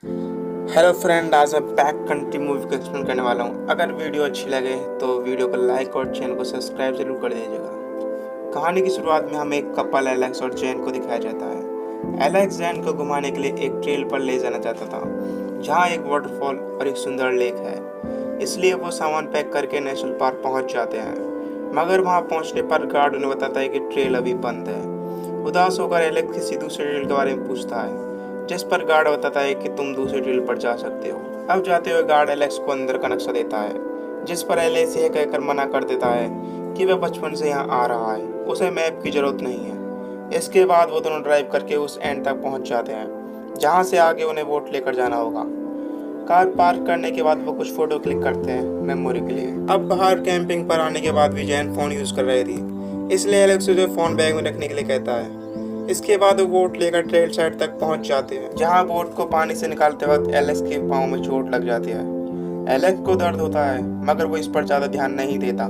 Hello friend, आज मैं pack country movie को एक्सप्लेन करने वाला हूँ। अगर वीडियो अच्छी लगे तो वीडियो को लाइक और चैनल को सब्सक्राइब जरूर कर दीजिएगा। कहानी की शुरुआत में हमें एक कपल एलेक्स और जैन को दिखाया जाता है। एलेक्स जैन को घुमाने के लिए एक ट्रेल पर ले जाना चाहता था, जहाँ एक वाटरफॉल और एक सुंदर लेक है। इसलिए वो सामान पैक करके नेशनल पार्क पहुँच जाते हैं, मगर वहाँ पहुँचने पर गार्ड उन्हें बताता है कि ट्रेल अभी बंद है। उदास होकर एलेक्स किसी दूसरे ट्रेल के बारे में पूछता है, जिस पर गार्ड बताता है कि तुम दूसरी ट्रेल पर जा सकते हो। अब जाते हुए गार्ड एलेक्स को अंदर का नक्शा देता है, जिस पर एलेक्स यह कहकर मना कर देता है कि वह बचपन से यहाँ आ रहा है, उसे मैप की जरूरत नहीं है। इसके बाद वो दोनों ड्राइव करके उस एंड तक पहुँच जाते हैं, जहाँ से आगे उन्हें बोट लेकर जाना होगा। कार पार्क करने के बाद वो कुछ फोटो क्लिक करते हैं मेमोरी के लिए। अब बाहर कैंपिंग पर आने के बाद भी जैन फोन यूज कर रही थी, इसलिए एलेक्स उसे फोन बैग में रखने के लिए कहता है। इसके बाद वो बोट लेकर ट्रेल साइड तक पहुंच जाते हैं, जहां बोट को पानी से निकालते वक्त एलेक्स के पाँव में चोट लग जाती है। एलेक्स को दर्द होता है, मगर वो इस पर ज्यादा ध्यान नहीं देता।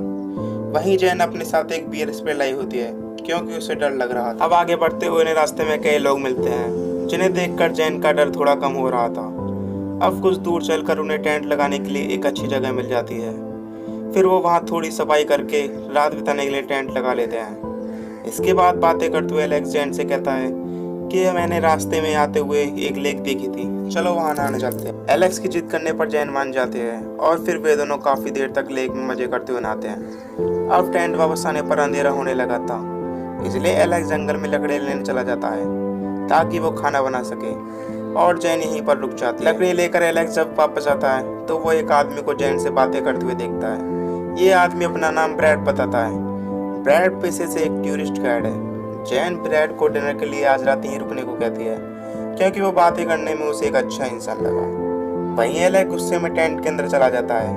वहीं जैन अपने साथ एक बियर स्प्रे लाई होती है, क्योंकि उसे डर लग रहा था। अब आगे बढ़ते हुए उन्हें रास्ते में कई लोग मिलते हैं, जिन्हें देखकर जैन का डर थोड़ा कम हो रहा था। अब कुछ दूर चलकर उन्हें टेंट लगाने के लिए एक अच्छी जगह मिल जाती है। फिर वो वहाँ थोड़ी सफाई करके रात बिताने के लिए टेंट लगा लेते हैं। इसके बाद बातें करते हुए एलेक्स जैन से कहता है कि मैंने रास्ते में आते हुए एक लेक देखी थी, चलो वहां नहाने चलते हैं। एलेक्स की जिद करने पर जैन मान जाते हैं और फिर वे दोनों काफी देर तक लेक में मजे करते हुए नहाते हैं। अब टेंट वापस आने पर अंधेरा होने लगा था, इसलिए एलेक्स जंगल में लकड़ी लेने चला जाता है ताकि वो खाना बना सके, और जैन यहीं पर रुक जाती है। लकड़ी लेकर एलेक्स जब वापस आता है तो वो एक आदमी को जैन से बातें करते हुए देखता है। ये आदमी अपना नाम ब्रैड बताता है। ब्रैड पेशे से एक टूरिस्ट गाइड है। जैन ब्रैड को डिनर के लिए आज रात यहीं रुकने को कहती है, क्योंकि वो बातें करने में उसे एक अच्छा इंसान लगा। वहीं एलेक्स गुस्से में टेंट के अंदर चला जाता है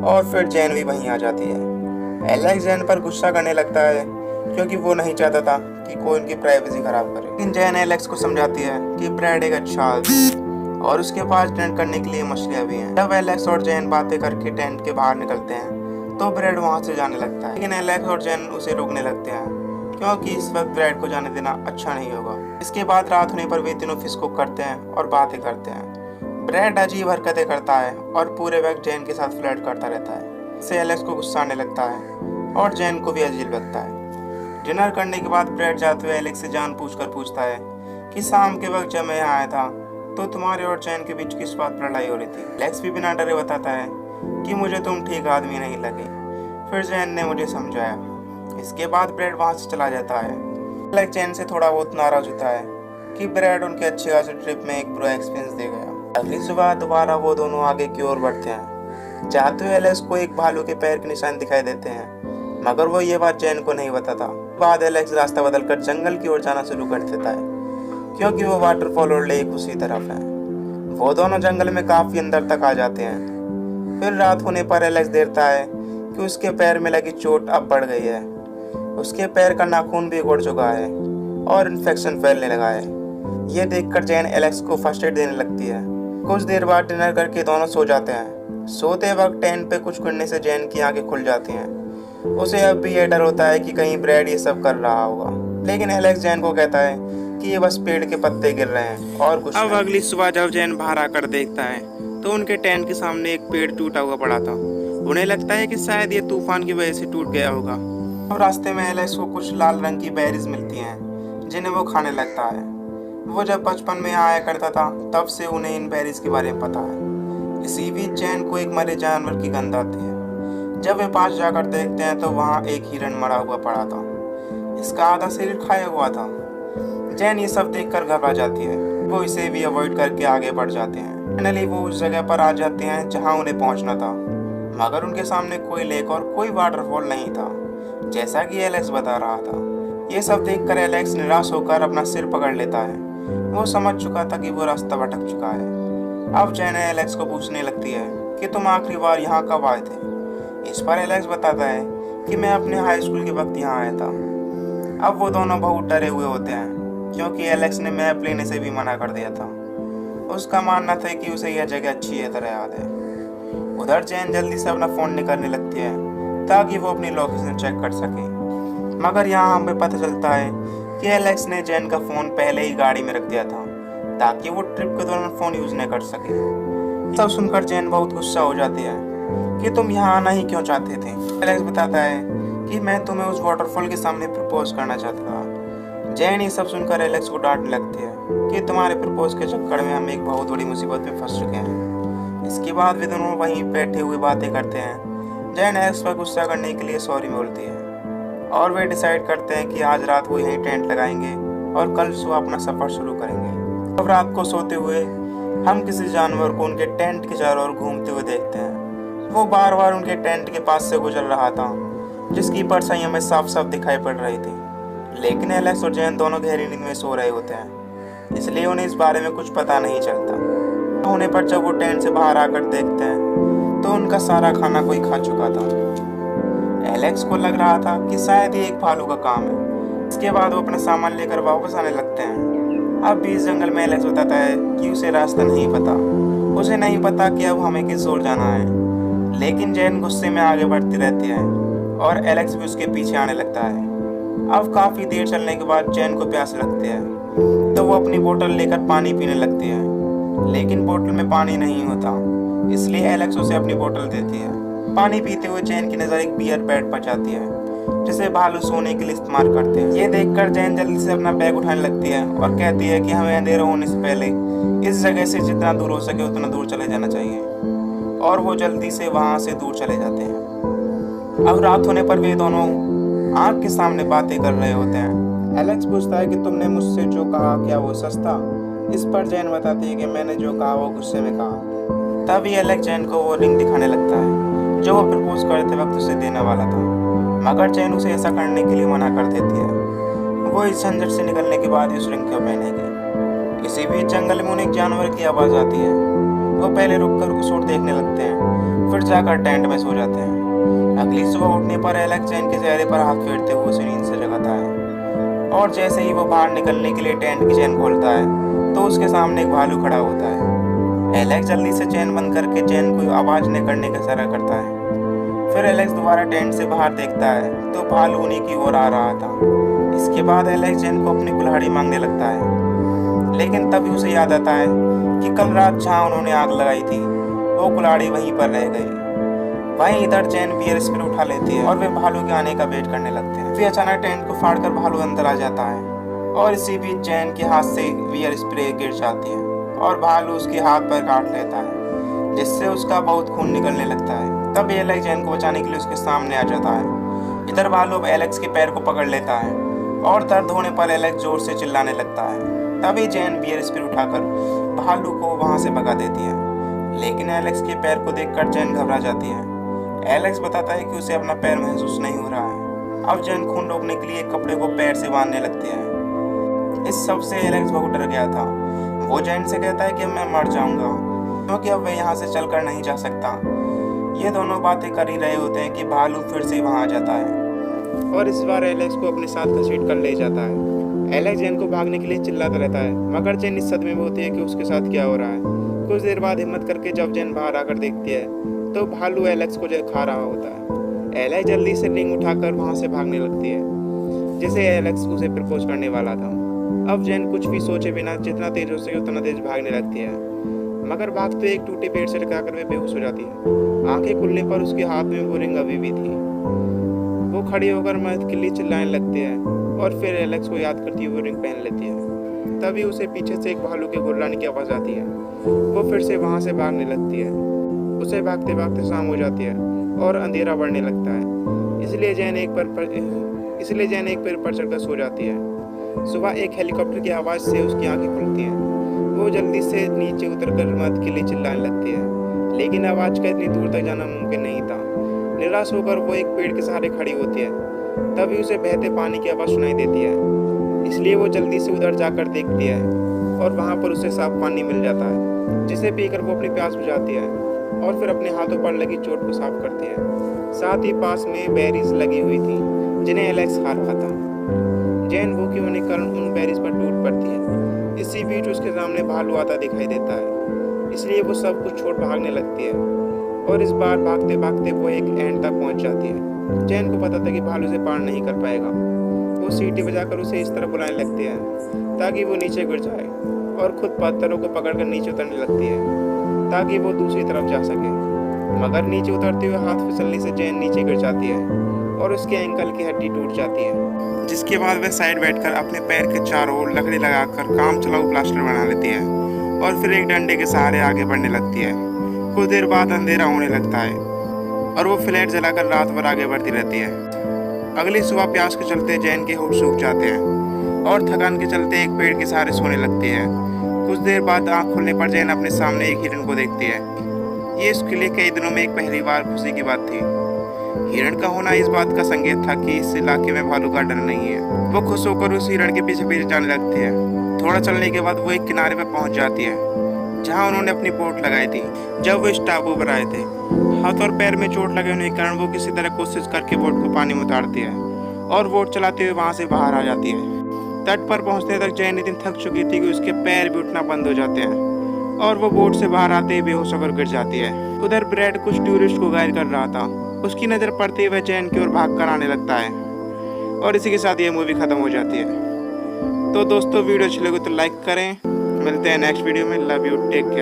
और फिर जैन भी वहीं आ जाती है। एलेक्स जैन पर गुस्सा करने लगता है, क्योंकि वो नहीं चाहता था कि कोई उनकी प्राइवेसी खराब करे। लेकिन जैन एलेक्स को समझाती है कि ब्रैड एक अच्छा आदमी है और उसके पास टेंट करने के लिए मछलियां भी हैं। जब एलेक्स और जैन बातें करके टेंट के बाहर निकलते हैं तो ब्रैड वहां से जाने लगता है, लेकिन एलेक्स और जैन उसे रोकने लगते हैं, क्योंकि इस वक्त ब्रैड को जाने देना अच्छा नहीं होगा। इसके बाद रात होने पर वे तीनों फिश कुक करते हैं और बातें करते हैं। ब्रैड अजीब हरकतें करता है और पूरे वक्त जैन के साथ फ्लर्ट करता रहता है। इससे एलेक्स को गुस्सा आने लगता है और जैन को भी अजीब लगता है। डिनर करने के बाद ब्रैड जाते हुए एलेक्स से जान पूछता है कि शाम के वक्त जब मैं यहाँ आया था तो तुम्हारे और जैन के बीच किस बात पर लड़ाई हो रही थी। एलेक्स भी बिना डरे बताता है कि मुझे तुम ठीक आदमी नहीं लगे। फिर जैन ने मुझे समझाया। इसके बाद ब्रैड वहां से चला जाता है। एलेक्स जैन से थोड़ा बहुत नाराज होता है कि ब्रैड उनके अच्छे खासे ट्रिप में एक बुरा एक्सपीरियंस दे गया। अगली सुबह दोबारा वो दोनों आगे की ओर बढ़ते हैं। जाते हुए एलेक्स को एक भालू के पैर के निशान दिखाई देते हैं, मगर वो ये बात जैन को नहीं बताता। बाद एलेक्स रास्ता बदलकर जंगल की ओर जाना शुरू कर देता है, क्योंकि वो वाटरफॉल और लेक उसी तरफ है। वो दोनों जंगल में काफी अंदर तक आ जाते हैं। फिर रात होने पर एलेक्स देखता है कि उसके पैर में लगी चोट अब बढ़ गई है। उसके पैर का नाखून भी उड़ चुका है और इन्फेक्शन फैलने लगा है। ये देखकर जैन एलेक्स को फर्स्ट एड देने लगती है। कुछ देर बाद डिनर करके दोनों सो जाते हैं। सोते वक्त टेंट पे कुछ गिरने से जैन की आंखें खुल जाती हैं। उसे अब भी ये डर होता है कि कहीं ब्रैड ये सब कर रहा होगा, लेकिन एलेक्स जैन को कहता है कि ये बस पेड़ के पत्ते गिर रहे हैं और कुछ नहीं। अब अगली सुबह जब जैन बाहर आकर देखता है तो उनके टेंट के सामने एक पेड़ टूटा हुआ पड़ा था। उन्हें लगता है कि शायद ये तूफान की वजह से टूट गया होगा। और रास्ते में एलेक्स को कुछ लाल रंग की बेरीज मिलती हैं, जिन्हें वो खाने लगता है। वो जब बचपन में यहाँ आया करता था तब से उन्हें इन बेरीज के बारे में पता है। इसी बीच जैन को एक मरे जानवर की गंध आती है। जब वे पास जाकर देखते हैं तो वहाँ एक हिरण मरा हुआ पड़ा था। इसका आधा शरीर खाया हुआ था। जैन ये सब देखकर घबरा जाती है। वो इसे भी अवॉइड करके आगे बढ़ जाते हैं। फाइनली वो उस जगह पर आ जाते हैं जहां उन्हें पहुंचना था, मगर उनके सामने कोई लेक और कोई वाटरफॉल नहीं था, जैसा कि एलेक्स बता रहा था। ये सब देखकर एलेक्स निराश होकर अपना सिर पकड़ लेता है। वो समझ चुका था कि वो रास्ता भटक चुका है। अब जैन एलेक्स को पूछने लगती है कि तुम आखिरी बार यहाँ कब आए थे। इस पर एलेक्स बताता है कि मैं अपने हाई स्कूल के वक्त यहाँ आया था। अब वो दोनों बहुत डरे हुए होते हैं, क्योंकि एलेक्स ने मैप लेने से भी मना कर दिया था। उसका मानना था कि उसे यह जगह अच्छी तरह याद है। उधर जैन जल्दी से अपना फोन निकालने लगती है ताकि वो अपनी लोकेशन चेक कर सके, मगर यहाँ हमें पता चलता है कि एलेक्स ने जैन का फोन पहले ही गाड़ी में रख दिया था ताकि वो ट्रिप के दौरान फोन यूज न कर सके। सब सुनकर जैन बहुत गुस्सा हो जाती है कि तुम यहाँ आना ही क्यों चाहते थे। एलेक्स बताता है कि मैं तुम्हें उस वाटरफॉल के सामने प्रपोज करना चाहता था। जैन ये सब सुनकर एलेक्स को डांटने लगती है कि तुम्हारे प्रपोज के चक्कर में हम एक बहुत बड़ी मुसीबत में फंस चुके हैं। इसके बाद वे दोनों वहीं बैठे हुए बातें करते हैं। जैन एलेक्स पर गुस्सा करने के लिए सॉरी बोलती है और वे डिसाइड करते हैं कि आज रात वो यहीं टेंट लगाएंगे और कल सुबह अपना सफर शुरू करेंगे। अब रात को सोते हुए हम किसी जानवर को उनके टेंट के चारों ओर घूमते हुए देखते हैं। वो बार बार उनके टेंट के पास से गुजर रहा था, जिसकी परछाई हमें साफ साफ दिखाई पड़ रही थी। लेकिन एलेक्स और जैन दोनों गहरी नींद में सो रहे होते हैं, इसलिए उन्हें इस बारे में कुछ पता नहीं चलता। होने पर जब वो टेंट से बाहर आकर देखते हैं तो उनका सारा खाना कोई खा चुका था। एलेक्स को लग रहा था कि शायद ये एक भालू का काम है। इसके बाद वो अपना सामान लेकर वापस आने लगते हैं। अब भी इस जंगल में एलेक्स बताता है कि उसे रास्ता नहीं पता। उसे नहीं पता कि अब हमें किस ओर जाना है। लेकिन जैन गुस्से में आगे बढ़ती रहती है और एलेक्स भी उसके पीछे आने लगता है। अब काफ़ी देर चलने के बाद जैन को प्यास लगती है तो वो अपनी बोतल लेकर पानी पीने लगती है। लेकिन बोतल में पानी नहीं होता, इसलिए एलेक्स उसे अपनी बोतल देती है। पानी पीते हुए जैन की नज़र एक बियर बैग पर जाती है, जिसे भालू सोने के लिए इस्तेमाल करते हैं। ये देखकर जैन जल्दी से अपना बैग उठाने लगती है और कहती है कि हमें अंधेरा होने से पहले इस जगह से जितना दूर हो सके उतना दूर चले जाना चाहिए। और वो जल्दी से वहाँ से दूर चले जाते हैं। अब रात होने पर वे दोनों आँख के सामने बातें कर रहे होते हैं। एलेक्स पूछता है कि तुमने मुझसे जो कहा क्या वो सच था? इस पर जैन बताती है कि मैंने जो कहा वो गुस्से में कहा। तभी एलेक्स जैन को वो रिंग दिखाने लगता है जो वो प्रपोज करते वक्त उसे देने वाला था, मगर जैन उसे ऐसा करने के लिए मना कर देती है। वो इस झंझट से निकलने के बाद उस रिंग को पहनेगी। इसी बीच जंगल में उन्हें एक जानवर की आवाज़ आती है। वो पहले रुककर उस ओर देखने लगते हैं, फिर जाकर टेंट में सो जाते हैं। अगली सुबह उठने पर एलेक्स जैन के चेहरे पर हाथ फेरते हुए उसे नींद से जगाता है और जैसे ही वो बाहर निकलने के लिए टेंट की चैन खोलता है तो उसके सामने एक भालू खड़ा होता है। एलेक्स जल्दी से चैन बंद करके चैन को आवाज़ न करने का इशारा करता है। फिर एलेक्स दोबारा टेंट से बाहर देखता है तो भालू उन्हीं की ओर आ रहा था। इसके बाद एलेक्स जैन को अपनी कुल्हाड़ी मांगने लगता है, लेकिन तभी उसे याद आता है कि कल रात जहाँ उन्होंने आग लगाई थी वो कुल्हाड़ी वहीं पर रह गई। वहीं इधर जैन बियर स्प्रे उठा लेती है और वे भालू के आने का वेट करने लगते हैं। फिर अचानक टेंट को फाड़कर भालू अंदर आ जाता है और इसी बीच जैन के हाथ से बियर स्प्रे गिर जाती है और भालू उसके हाथ पर काट लेता है, जिससे उसका बहुत खून निकलने लगता है। तब एलेक्स जैन को बचाने के लिए उसके सामने आ जाता है। इधर भालू अब एलेक्स के पैर को पकड़ लेता है और दर्द होने पर एलेक्स जोर से चिल्लाने लगता है। तभी जैन बियर स्प्रे उठाकर भालू को वहां से भगा देती है, लेकिन एलेक्स के पैर को देखकर जैन घबरा जाती है। एलेक्स बताता है कि उसे अपना पैर महसूस नहीं हो रहा है। अब जैन खून रोकने के लिए कपड़े को पैर से बांधने लगती है। इस सब से एलेक्स बहुत डर गया था। वो जैन से कहता है कि मैं मर जाऊंगा क्योंकि अब वह यहाँ से चलकर नहीं जा सकता। ये दोनों बातें कर ही रहे होते हैं कि भालू फिर से वहाँ आ जाता है और इस बार एलेक्स को अपने साथ घसीट कर ले जाता है। एलेक्स जैन को भागने के लिए चिल्लाता रहता है, मगर जैन इस सदमे में होती है कि उसके साथ क्या हो रहा है। कुछ देर बाद हिम्मत करके जब जैन बाहर आकर देखती है तो भालू एलेक्स को खा रहा होता है। एलेक्स जल्दी से रिंग उठाकर वहाँ से भागने लगती है, जैसे एलेक्स उसे प्रपोज करने वाला था। अब जैन कुछ भी सोचे बिना जितना तेज हो सके उतना तेज भागने लगती है, मगर भागते एक टूटे पेड़ से टकराकर वे बेहोश हो जाती है। आंखें खुलने पर उसके हाथ में वो रिंग अभी भी थी। वो खड़ी होकर मदद के लिए चिल्लाने लगती है और फिर एलेक्स को याद करती हुए रिंग पहन लेती है। तभी उसे पीछे से एक भालू के गुर्राने की आवाज़ आती है। वो फिर से वहाँ से भागने लगती है। उसे भागते भागते शाम हो जाती है और अंधेरा बढ़ने लगता है, इसलिए जैन एक पेड़ पर चढ़कर सो जाती है। सुबह एक हेलीकॉप्टर की आवाज़ से उसकी आंखें खुलती हैं। वो जल्दी से नीचे उतरकर मदद के लिए चिल्लाने लगती है, लेकिन आवाज़ का इतनी दूर तक जाना मुमकिन नहीं था। निराश होकर वो एक पेड़ के सहारे खड़ी होती है। तभी उसे बहते पानी की आवाज़ सुनाई देती है, इसलिए वो जल्दी से उधर जाकर देखती है और वहाँ पर उसे साफ पानी मिल जाता है, जिसे पीकर वो अपनी प्यास बुझाती है और फिर अपने हाथों पर लगी चोट को साफ करती है। साथ ही पास में बेरीज लगी हुई थी जिन्हें एलेक्स खा रहा था। जैन भूखी होने के कारण उन बेरीज पर टूट पड़ती है। इसी बीच उसके सामने भालू आता दिखाई देता है, इसलिए वो सब कुछ छोड़ भागने लगती है और इस बार भागते भागते वो एक एंड तक पहुंच जाती है। जैन को पता था कि भालू से पार नहीं कर पाएगा। वो सीटी बजाकर उसे इस तरह बुलाने लगती है ताकि वो नीचे गिर जाए। और खुद पत्थरों को पकड़कर नीचे उतरने लगती है ताकि वो दूसरी तरफ जा सके। मगर नीचे उतरते हुए हाथ फिसलने से जैन नीचे गिर जाती है और उसके एंकल की हड्डी टूट जाती है। जिसके बाद वह साइड बैठकर अपने पैर के चारों ओर लकड़ी लगाकर काम चलाऊ प्लास्टर बना लेती है और फिर एक डंडे के सहारे आगे बढ़ने लगती है। कुछ देर बाद अंधेरा होने लगता है और वो फ्लैट जलाकर रात भर आगे बढ़ती रहती है। अगली सुबह प्यास के चलते जैन के होठ सूख जाते हैं और थकान के चलते एक पेड़ के सहारे सोने लगती है। कुछ देर बाद आँख खुलने पर जैन अपने सामने एक हिरन को देखती है। ये उसके लिए कई दिनों में एक पहली बार खुशी की बात थी। हिरण का होना इस बात का संकेत था कि इस इलाके में भालू का डर नहीं है। वो खुश होकर उस हिरण के पीछे पीछे जाने लगती है। थोड़ा चलने के बाद वो एक किनारे पर पहुंच जाती है जहां उन्होंने अपनी बोट लगाई थी जब वो इस टापू पर आए थे। हाथ और पैर में चोट लगे होने के कारण वो किसी तरह कोशिश करके बोट को पानी में उतारती है और बोट चलाते हुए वहां से बाहर आ जाती है। तट पर पहुंचने तक जैन इतनी थक चुकी थी कि उसके पैर भी उठना बंद हो जाते हैं और वो बोट से बाहर आते ही बेहोश होकर गिर जाती है। उधर ब्रैड कुछ टूरिस्ट को घायल कर रहा था। उसकी नज़र पड़ते ही वह जैन की ओर भागकर आने लगता है और इसी के साथ ये मूवी खत्म हो जाती है। तो दोस्तों वीडियो अच्छी लगे तो लाइक करें। मिलते हैं नेक्स्ट वीडियो में। Love you, take care.